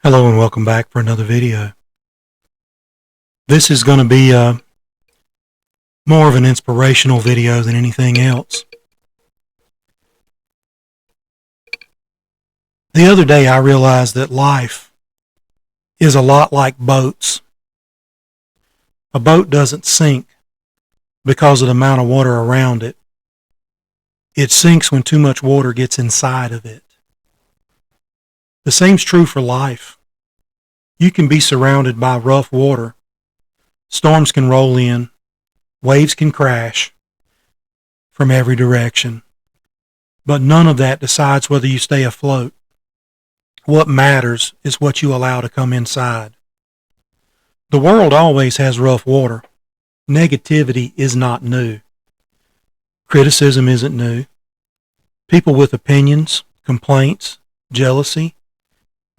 Hello and welcome back for another video. This is going to be more of an inspirational video than anything else. The other day I realized that life is a lot like boats. A boat doesn't sink because of the amount of water around it. It sinks when too much water gets inside of it. The same's true for life. You can be surrounded by rough water. Storms can roll in. Waves can crash from every direction. But none of that decides whether you stay afloat. What matters is what you allow to come inside. The world always has rough water. Negativity is not new. Criticism isn't new. People with opinions, complaints, jealousy,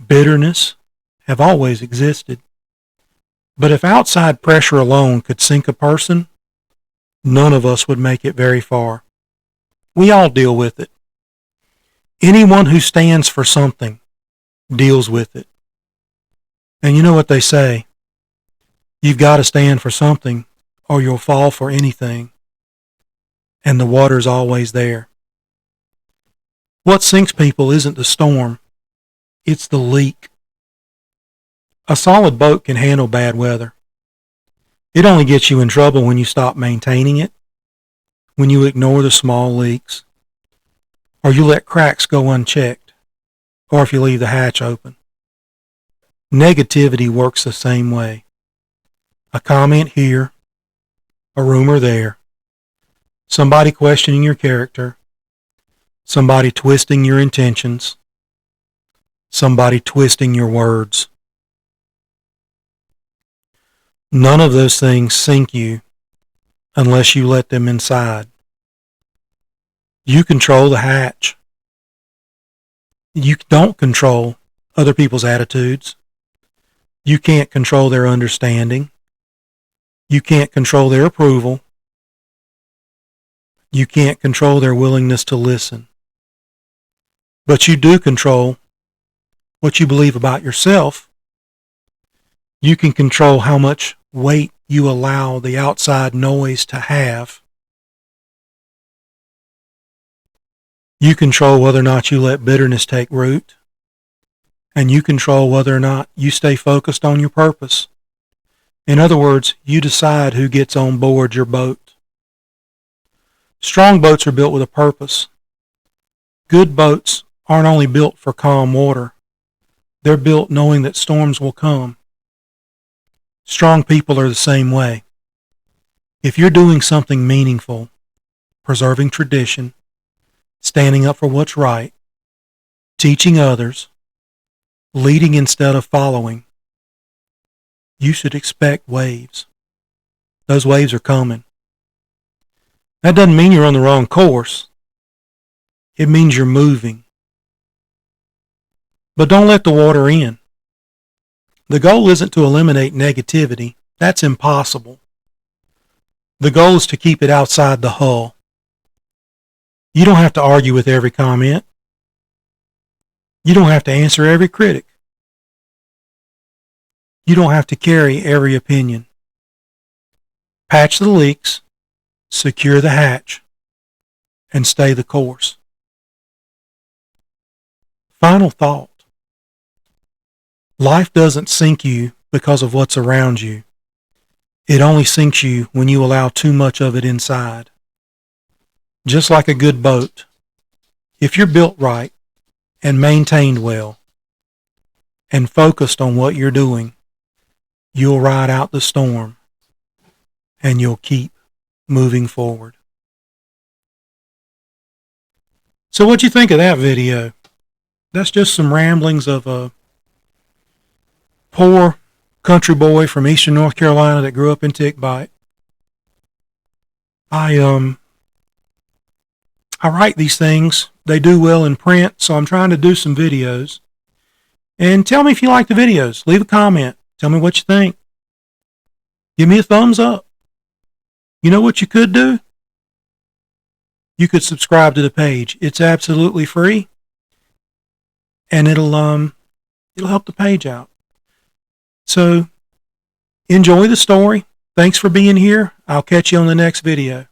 bitterness have always existed. But if outside pressure alone could sink a person, none of us would make it very far. We all deal with it. Anyone who stands for something deals with it. And you know what they say? You've got to stand for something or you'll fall for anything. And the water's always there. What sinks people isn't the storm, it's the leak. A solid boat can handle bad weather. It only gets you in trouble when you stop maintaining it, when you ignore the small leaks, or you let cracks go unchecked, or if you leave the hatch open. Negativity works the same way. A comment here, a rumor there, somebody questioning your character, somebody twisting your intentions, somebody twisting your words. None of those things sink you unless you let them inside. You control the hatch. You don't control other people's attitudes. You can't control their understanding. You can't control their approval. You can't control their willingness to listen. But you do control what you believe about yourself. You can control how much weight you allow the outside noise to have. You control whether or not you let bitterness take root. And you control whether or not you stay focused on your purpose. In other words, you decide who gets on board your boat. Strong boats are built with a purpose. Good boats aren't only built for calm water. They're built knowing that storms will come. Strong people are the same way. If you're doing something meaningful, preserving tradition, standing up for what's right, teaching others, leading instead of following, you should expect waves. Those waves are coming. That doesn't mean you're on the wrong course. It means you're moving. But don't let the water in. The goal isn't to eliminate negativity. That's impossible. The goal is to keep it outside the hull. You don't have to argue with every comment. You don't have to answer every critic. You don't have to carry every opinion. Patch the leaks, secure the hatch, and stay the course. Final thought. Life doesn't sink you because of what's around you. It only sinks you when you allow too much of it inside. Just like a good boat, if you're built right and maintained well and focused on what you're doing, you'll ride out the storm and you'll keep moving forward. So what'd you think of that video? That's just some ramblings of a poor country boy from eastern North Carolina that grew up in TicBite. I write these things. They do well in print, so I'm trying to do some videos. And tell me if you like the videos. Leave a comment. Tell me what you think. Give me a thumbs up. You know what you could do? You could subscribe to the page. It's absolutely free. And it'll It'll help the page out. So enjoy the story. Thanks for being here. I'll catch you on the next video.